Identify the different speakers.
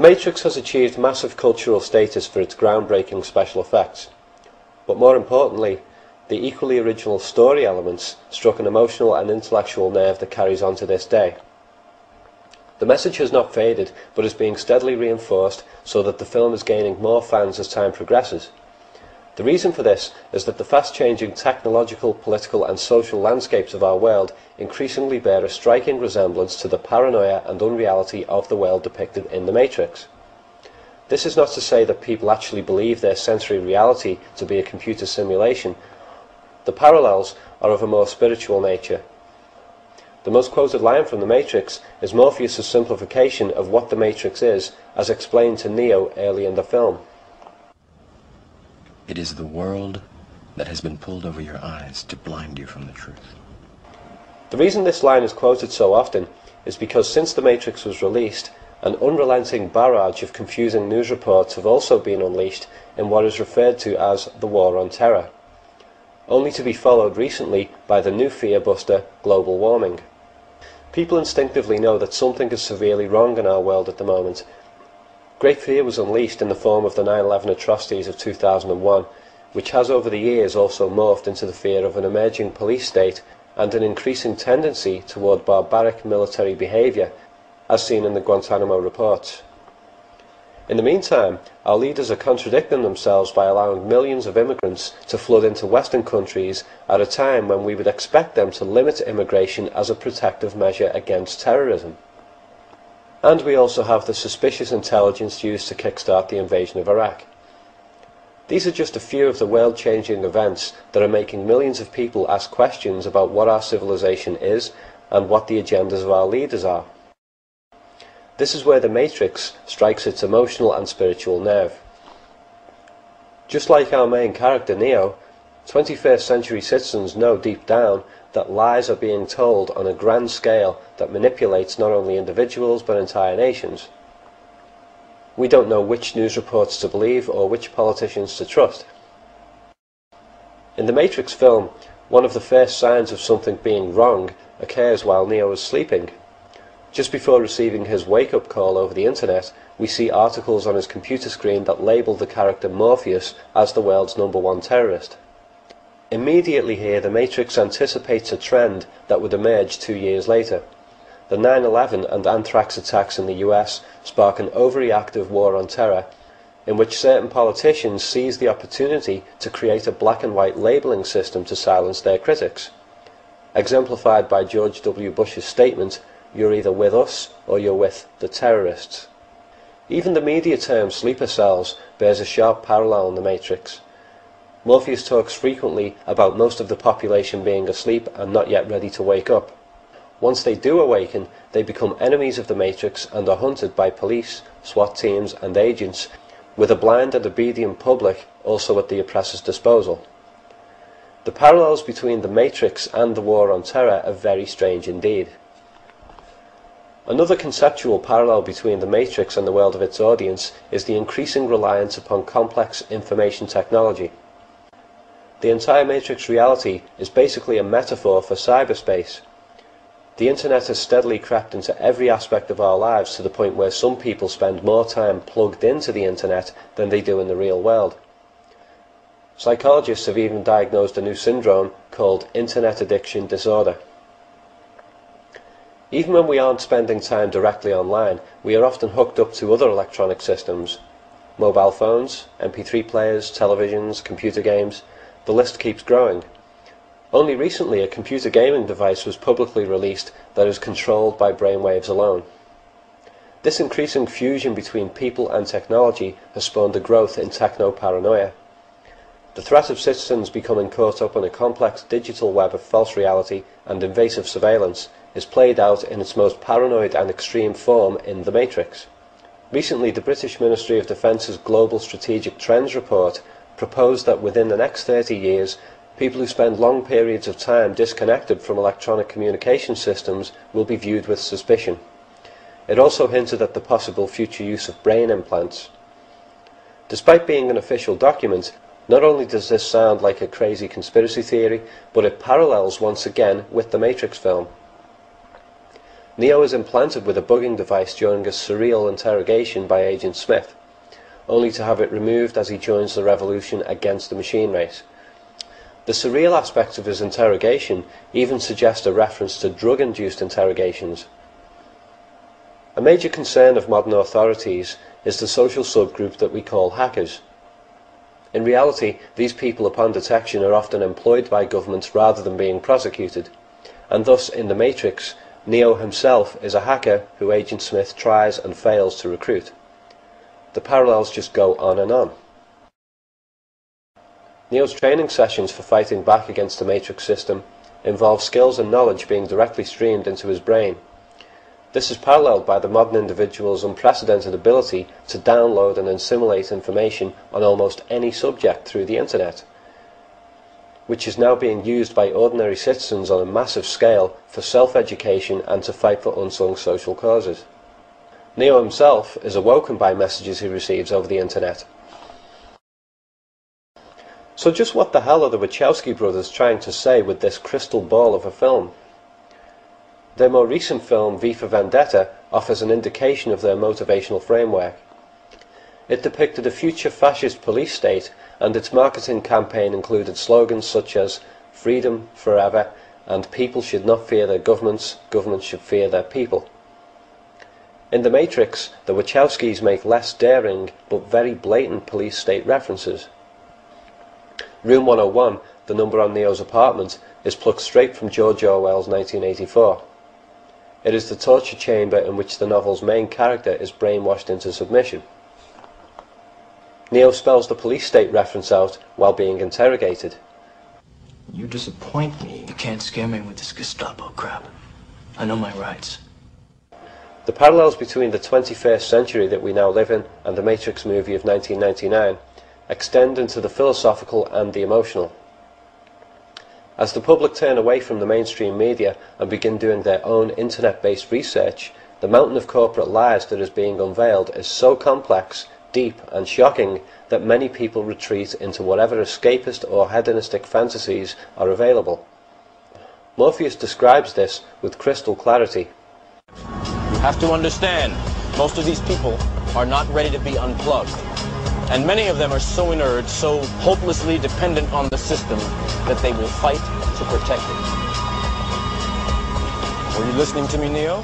Speaker 1: Matrix has achieved massive cultural status for its groundbreaking special effects, but more importantly, the equally original story elements struck an emotional and intellectual nerve that carries on to this day. The message has not faded, but is being steadily reinforced so that the film is gaining more fans as time progresses. The reason for this is that the fast-changing technological, political and social landscapes of our world increasingly bear a striking resemblance to the paranoia and unreality of the world depicted in The Matrix. This is not to say that people actually believe their sensory reality to be a computer simulation. The parallels are of a more spiritual nature. The most quoted line from The Matrix is Morpheus' simplification of what The Matrix is, as explained to Neo early in the film.
Speaker 2: It is the world that has been pulled over your eyes to blind you from the truth.
Speaker 1: The reason this line is quoted so often is because since The Matrix was released, an unrelenting barrage of confusing news reports have also been unleashed in what is referred to as the War on Terror, only to be followed recently by the new fear-buster, global warming. People instinctively know that something is severely wrong in our world at the moment. Great fear was unleashed in the form of the 9/11 atrocities of 2001, which has over the years also morphed into the fear of an emerging police state and an increasing tendency toward barbaric military behaviour, as seen in the Guantanamo reports. In the meantime, our leaders are contradicting themselves by allowing millions of immigrants to flood into Western countries at a time when we would expect them to limit immigration as a protective measure against terrorism. And we also have the suspicious intelligence used to kickstart the invasion of Iraq. These are just a few of the world-changing events that are making millions of people ask questions about what our civilization is and what the agendas of our leaders are. This is where The Matrix strikes its emotional and spiritual nerve. Just like our main character Neo, 21st century citizens know deep down that lies are being told on a grand scale that manipulates not only individuals but entire nations. We don't know which news reports to believe or which politicians to trust. In the Matrix film, one of the first signs of something being wrong occurs while Neo is sleeping. Just before receiving his wake-up call over the internet, we see articles on his computer screen that label the character Morpheus as the world's #1 terrorist. Immediately here, The Matrix anticipates a trend that would emerge 2 years later. The 9/11 and anthrax attacks in the US spark an overreactive war on terror, in which certain politicians seize the opportunity to create a black and white labelling system to silence their critics, exemplified by George W. Bush's statement, "You're either with us or you're with the terrorists." Even the media term sleeper cells bears a sharp parallel in The Matrix. Morpheus talks frequently about most of the population being asleep and not yet ready to wake up. Once they do awaken, they become enemies of the Matrix and are hunted by police, SWAT teams and agents, with a blind and obedient public also at the oppressor's disposal. The parallels between The Matrix and the War on Terror are very strange indeed. Another conceptual parallel between The Matrix and the world of its audience is the increasing reliance upon complex information technology. The entire Matrix reality is basically a metaphor for cyberspace. The internet has steadily crept into every aspect of our lives to the point where some people spend more time plugged into the internet than they do in the real world. Psychologists have even diagnosed a new syndrome called internet addiction disorder. Even when we aren't spending time directly online, we are often hooked up to other electronic systems. Mobile phones, MP3 players, televisions, computer games. The list keeps growing. Only recently a computer gaming device was publicly released that is controlled by brainwaves alone. This increasing fusion between people and technology has spawned a growth in techno-paranoia. The threat of citizens becoming caught up in a complex digital web of false reality and invasive surveillance is played out in its most paranoid and extreme form in The Matrix. Recently, the British Ministry of Defence's Global Strategic Trends report proposed that within the next 30 years, people who spend long periods of time disconnected from electronic communication systems will be viewed with suspicion. It also hinted at the possible future use of brain implants. Despite being an official document, not only does this sound like a crazy conspiracy theory, but it parallels once again with the Matrix film. Neo is implanted with a bugging device during a surreal interrogation by Agent Smith, only to have it removed as he joins the revolution against the machine race. The surreal aspects of his interrogation even suggest a reference to drug-induced interrogations. A major concern of modern authorities is the social subgroup that we call hackers. In reality, these people upon detection are often employed by governments rather than being prosecuted, and thus in The Matrix, Neo himself is a hacker who Agent Smith tries and fails to recruit. The parallels just go on and on. Neo's training sessions for fighting back against the Matrix system involve skills and knowledge being directly streamed into his brain. This is paralleled by the modern individual's unprecedented ability to download and assimilate information on almost any subject through the internet, which is now being used by ordinary citizens on a massive scale for self-education and to fight for unsung social causes. Neo himself is awoken by messages he receives over the internet. So just what the hell are the Wachowski brothers trying to say with this crystal ball of a film? Their more recent film, V for Vendetta, offers an indication of their motivational framework. It depicted a future fascist police state, and its marketing campaign included slogans such as "Freedom Forever" and "People should not fear their governments, governments should fear their people." In The Matrix, the Wachowskis make less daring but very blatant police state references. Room 101, the number on Neo's apartment, is plucked straight from George Orwell's 1984. It is the torture chamber in which the novel's main character is brainwashed into submission. Neo spells the police state reference out while being interrogated.
Speaker 3: You disappoint me. You can't scare me with this Gestapo crap. I know my rights.
Speaker 1: The parallels between the 21st century that we now live in and the Matrix movie of 1999 extend into the philosophical and the emotional. As the public turn away from the mainstream media and begin doing their own internet-based research, the mountain of corporate lies that is being unveiled is so complex, deep and shocking that many people retreat into whatever escapist or hedonistic fantasies are available. Morpheus describes this with crystal clarity.
Speaker 4: You have to understand, most of these people are not ready to be unplugged. And many of them are so inert, so hopelessly dependent on the system, that they will fight to protect it. Were you listening to me, Neo?